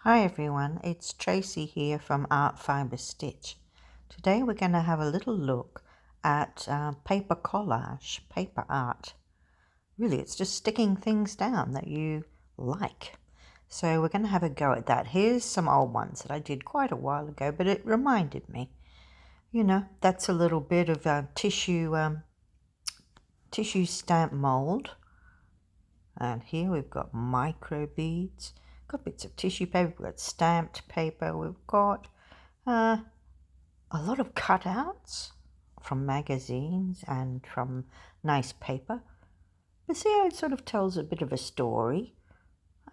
Hi everyone, it's Tracey here from Art Fibre Stitch. Today we're going to have a little look at paper collage, paper art. Really, it's just sticking things down that you like. So we're going to have a go at that. Here's some old ones that I did quite a while ago, but it reminded me. You know, that's a little bit of tissue stamp mold. And here we've got micro beads, got bits of tissue paper, we've got stamped paper, we've got a lot of cutouts from magazines and from nice paper. But see how it sort of tells a bit of a story?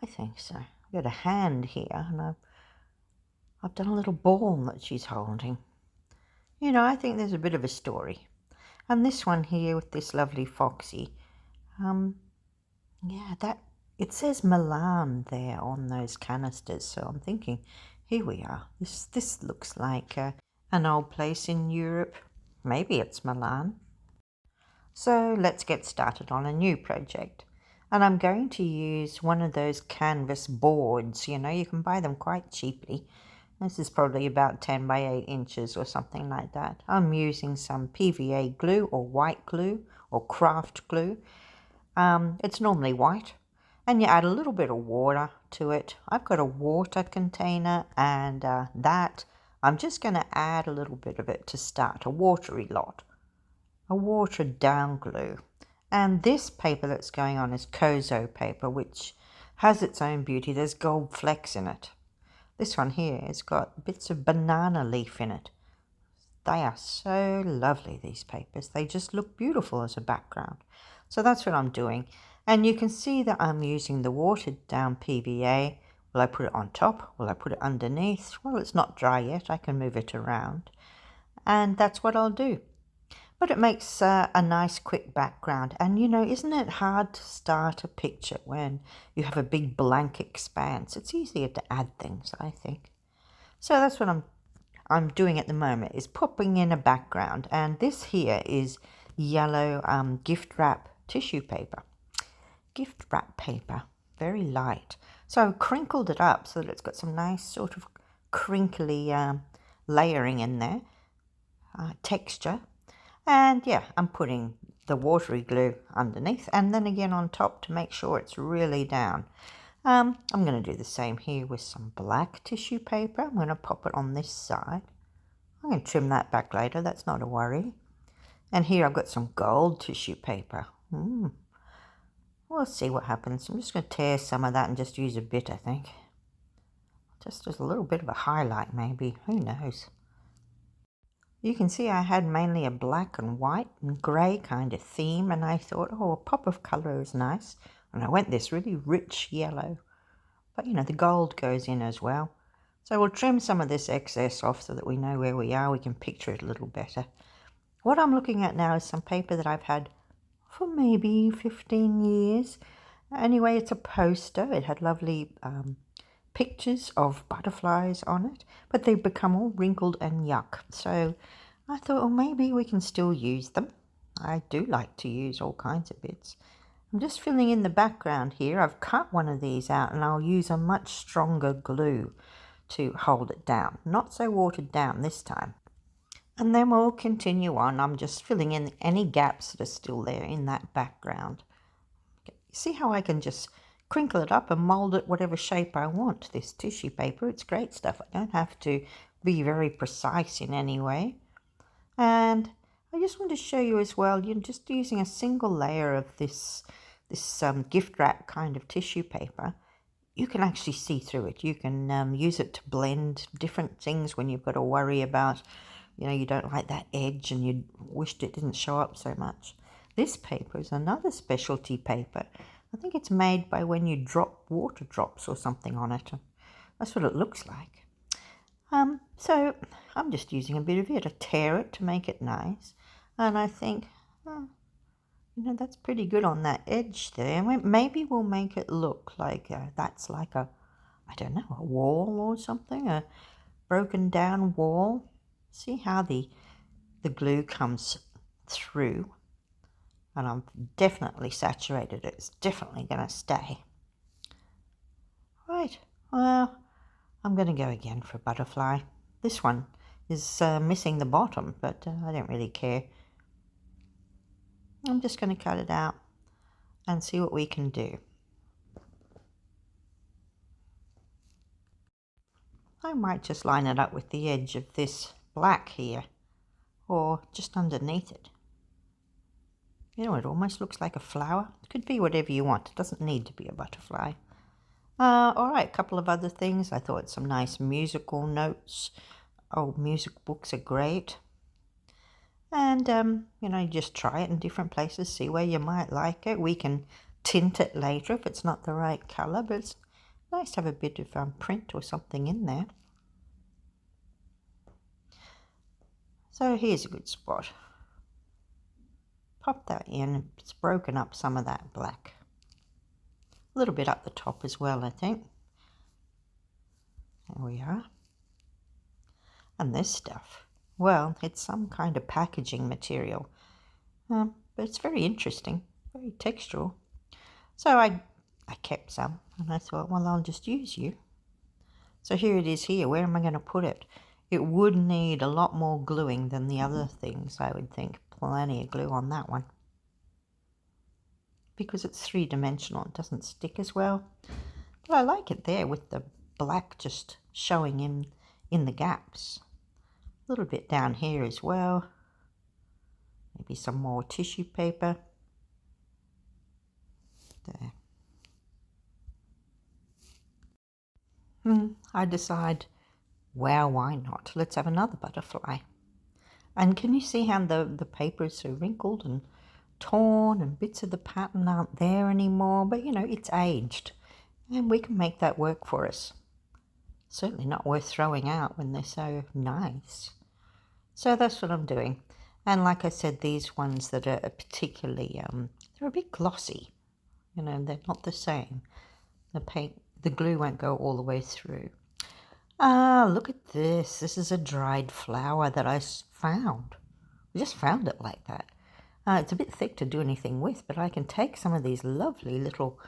I think so. I've got a hand here and I've done a little ball that she's holding. You know, I think there's a bit of a story. And this one here with this lovely foxy, yeah, that it says Milan there on those canisters, so I'm thinking, here we are. This looks like an old place in Europe. Maybe it's Milan. So let's get started on a new project. And I'm going to use one of those canvas boards. You know, you can buy them quite cheaply. This is probably about 10 by 8 inches or something like that. I'm using some PVA glue or white glue or craft glue. It's normally white, and you add a little bit of water to it. I've got a water container, and that I'm just going to add a little bit of it to start, a watery lot, a watered down glue. And this paper that's going on is Kozo paper, which has its own beauty. There's gold flecks in it. This one here has got bits of banana leaf in it. They are so lovely, these papers. They just look beautiful as a background. So that's what I'm doing. And you can see that I'm using the watered down PVA. Will I put it on top? Will I put it underneath? Well, it's not dry yet. I can move it around. And that's what I'll do. But it makes a nice quick background. And you know, isn't it hard to start a picture when you have a big blank expanse? It's easier to add things, I think. So that's what I'm doing at the moment, is popping in a background, and this here is yellow gift wrap tissue paper. Gift wrap paper, very light. So I've crinkled it up so that it's got some nice sort of crinkly layering in there, texture. And yeah, I'm putting the watery glue underneath and then again on top to make sure it's really down. I'm going to do the same here with some black tissue paper. I'm going to pop it on this side. I'm going to trim that back later, that's not a worry. And here I've got some gold tissue paper. We'll see what happens. I'm just going to tear some of that and just use a bit, I think. Just as a little bit of a highlight maybe, who knows. You can see I had mainly a black and white and grey kind of theme, and I thought, oh, a pop of colour is nice. And I went this really rich yellow. But, you know, the gold goes in as well. So we'll trim some of this excess off so that we know where we are. We can picture it a little better. What I'm looking at now is some paper that I've had for maybe 15 years. Anyway, it's a poster. It had lovely pictures of butterflies on it, but they've become all wrinkled and yuck. So I thought, well, maybe we can still use them. I do like to use all kinds of bits. I'm just filling in the background here. I've cut one of these out and I'll use a much stronger glue to hold it down. Not so watered down this time. And then we'll continue on. I'm just filling in any gaps that are still there in that background. See how I can just crinkle it up and mold it whatever shape I want. This tissue paper, it's great stuff. I don't have to be very precise in any way. And I just want to show you as well, you're just using a single layer of this gift wrap kind of tissue paper. You can actually see through it. You can use it to blend different things when you've got to worry about, you know, you don't like that edge and you wished it didn't show up so much. This paper is another specialty paper. I think it's made by when you drop water drops or something on it. That's what it looks like. So I'm just using a bit of it. I tear it to make it nice. And I think, oh, you know, that's pretty good on that edge there. Maybe we'll make it look like that's like a, I don't know, a wall or something, a broken down wall. See how the glue comes through. And I've definitely saturated it. It's definitely going to stay. Right, well, I'm going to go again for a butterfly. This one is missing the bottom, but I don't really care. I'm just going to cut it out and see what we can do. I might just line it up with the edge of this black here, or just underneath it. You know, it almost looks like a flower. It could be whatever you want. It doesn't need to be a butterfly. All right, a couple of other things. I thought some nice musical notes. Old music books are great. And, you know, just try it in different places, see where you might like it. We can tint it later if it's not the right colour, but it's nice to have a bit of print or something in there. So here's a good spot. Pop that in. It's broken up some of that black. A little bit up the top as well, I think. There we are. And this stuff, well, it's some kind of packaging material, but it's very interesting, very textural. So I kept some, and I thought, well, I'll just use you. So here it is here. Where am I going to put it? It would need a lot more gluing than the other things, I would think. Plenty of glue on that one. Because it's three-dimensional, it doesn't stick as well. But I like it there with the black just showing in the gaps. A little bit down here as well. Maybe some more tissue paper. There. I decide, well, why not? Let's have another butterfly. And can you see how the paper is so wrinkled and torn and bits of the pattern aren't there anymore? But, you know, it's aged. And we can make that work for us. Certainly not worth throwing out when they're so nice. So that's what I'm doing. And like I said, these ones that are particularly, they're a bit glossy. You know, they're not the same. The glue won't go all the way through. Look at this. This is a dried flower that I found. I just found it like that. It's a bit thick to do anything with, but I can take some of these lovely little,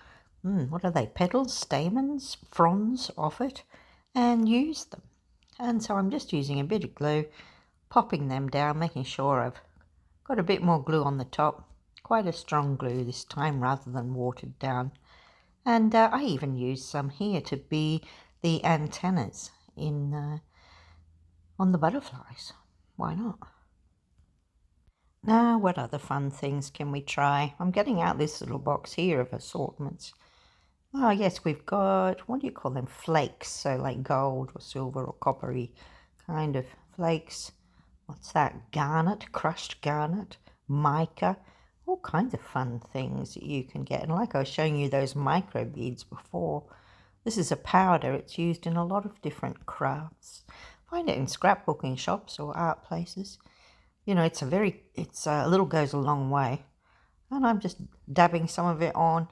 what are they, petals, stamens, fronds off it, and use them. And so I'm just using a bit of glue, popping them down, making sure I've got a bit more glue on the top. Quite a strong glue this time rather than watered down. And I even used some here to be the antennas on the butterflies. Why not? Now, what other fun things can we try? I'm getting out this little box here of assortments. Oh, yes, we've got, what do you call them? Flakes, so like gold or silver or coppery kind of flakes. What's that? Garnet, crushed garnet, mica, all kinds of fun things that you can get. And like I was showing you those micro beads before, this is a powder. It's used in a lot of different crafts. Find it in scrapbooking shops or art places. You know, it's a little goes a long way. And I'm just dabbing some of it on.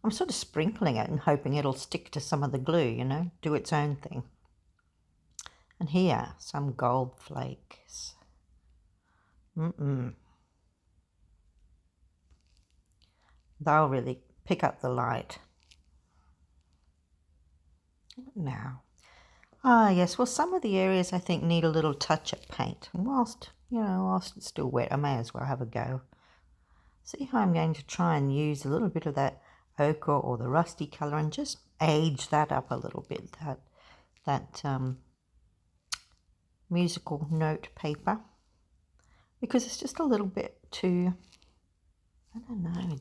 I'm sort of sprinkling it and hoping it'll stick to some of the glue, you know, do its own thing. And here, some gold flakes. They'll really pick up the light. Now, yes, well, some of the areas I think need a little touch of paint. And whilst it's still wet, I may as well have a go. See how I'm going to try and use a little bit of that ochre or the rusty colour and just age that up a little bit, that musical note paper, because it's just a little bit too, I don't know,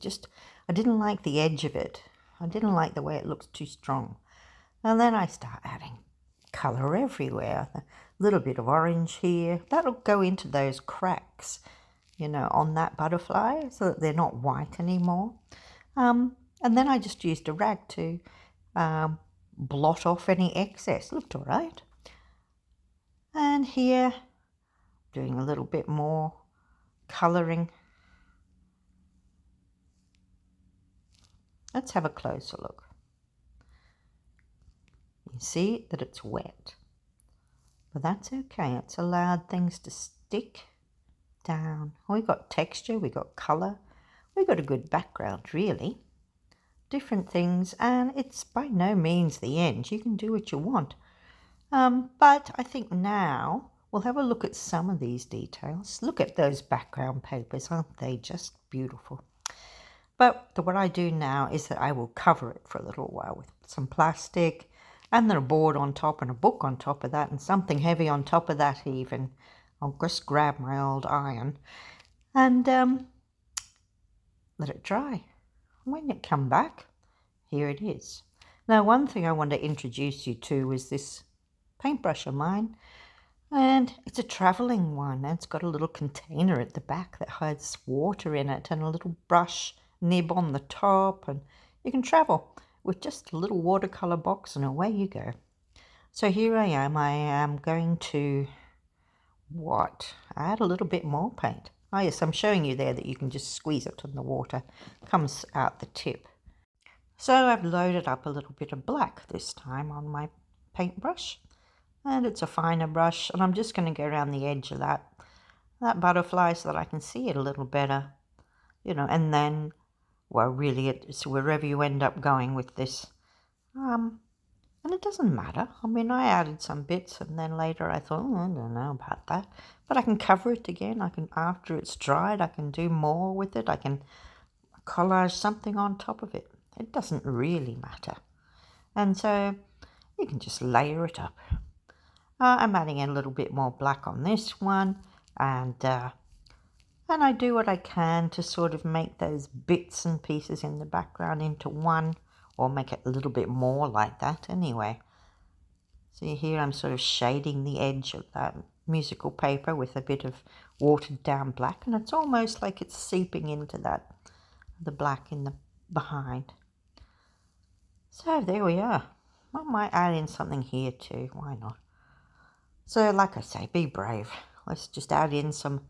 I didn't like the edge of it. I didn't like the way it looks too strong. And then I start adding colour everywhere, a little bit of orange here. That'll go into those cracks, you know, on that butterfly so that they're not white anymore. And then I just used a rag to blot off any excess. Looked all right. And here, doing a little bit more colouring. Let's have a closer look. You see that it's wet, but that's okay. It's allowed things to stick down. We've got texture, we've got colour, we've got a good background, really. Different things, and it's by no means the end. You can do what you want. But I think now we'll have a look at some of these details. Look at those background papers, aren't they just beautiful? But what I do now is that I will cover it for a little while with some plastic and then a board on top and a book on top of that and something heavy on top of that even. I'll just grab my old iron and let it dry. When it come back, here it is. Now, one thing I want to introduce you to is this paintbrush of mine, and it's a travelling one, and it's got a little container at the back that has water in it and a little brush nib on the top, and you can travel with just a little watercolour box and away you go. So here I am going to add a little bit more paint. Oh yes, I'm showing you there that you can just squeeze it and the water comes out the tip. So I've loaded up a little bit of black this time on my paintbrush, and it's a finer brush, and I'm just going to go around the edge of that butterfly so that I can see it a little better, you know, and then, well, really it's wherever you end up going with this. And it doesn't matter. I mean, I added some bits and then later I thought, I don't know about that. But I can cover it again. I can, after it's dried, I can do more with it. I can collage something on top of it. It doesn't really matter. And so you can just layer it up. I'm adding in a little bit more black on this one. And I do what I can to sort of make those bits and pieces in the background into one, or make it a little bit more like that anyway. See here I'm sort of shading the edge of that musical paper with a bit of watered down black, and it's almost like it's seeping into that, the black in the behind. So there we are. I might add in something here too, why not? So like I say, be brave. Let's just add in some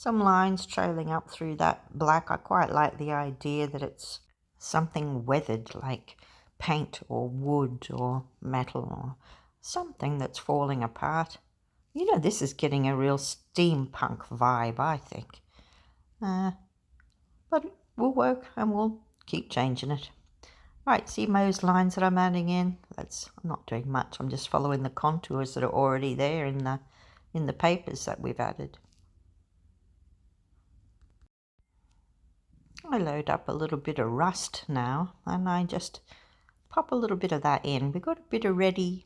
lines trailing up through that black. I quite like the idea that it's something weathered like paint or wood or metal or something that's falling apart. You know, this is getting a real steampunk vibe, I think. But we'll work and we'll keep changing it. Right, see those lines that I'm adding in? I'm not doing much. I'm just following the contours that are already there in the papers that we've added. I load up a little bit of rust now, and I just pop a little bit of that in. We've got a bit of orangey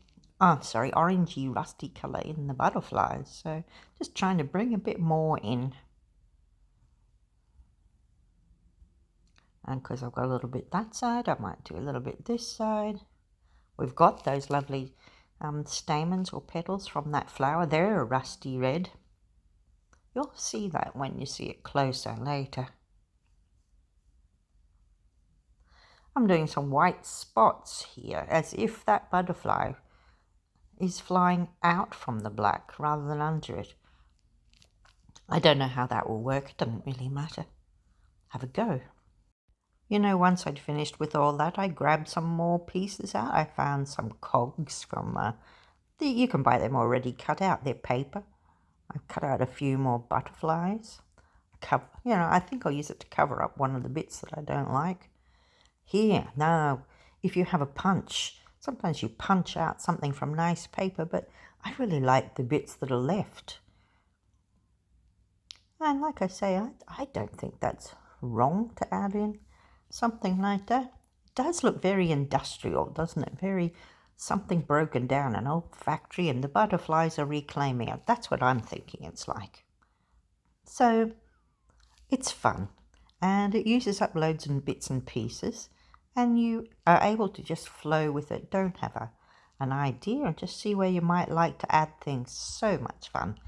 rusty colour in the butterflies, so just trying to bring a bit more in. And because I've got a little bit that side, I might do a little bit this side. We've got those lovely stamens or petals from that flower. They're a rusty red. You'll see that when you see it closer later. I'm doing some white spots here, as if that butterfly is flying out from the black rather than under it. I don't know how that will work. It doesn't really matter. Have a go. You know, once I'd finished with all that, I grabbed some more pieces out. I found some cogs from, you can buy them already cut out. They're paper. I cut out a few more butterflies. I think I'll use it to cover up one of the bits that I don't like. Here, now, if you have a punch, sometimes you punch out something from nice paper, but I really like the bits that are left. And like I say, I don't think that's wrong to add in something like that. It does look very industrial, doesn't it? Very something broken down, an old factory, and the butterflies are reclaiming it. That's what I'm thinking it's like. So it's fun, and it uses up loads and bits and pieces, and you are able to just flow with it. Don't have an idea and just see where you might like to add things. So much fun.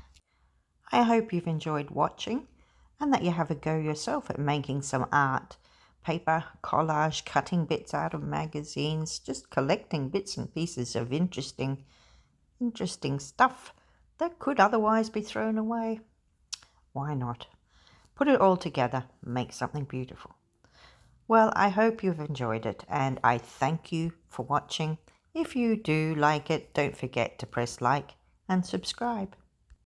I hope you've enjoyed watching and that you have a go yourself at making some art. Paper, collage, cutting bits out of magazines, just collecting bits and pieces of interesting stuff that could otherwise be thrown away. Why not? Put it all together, make something beautiful. Well, I hope you've enjoyed it, and I thank you for watching. If you do like it, don't forget to press like and subscribe.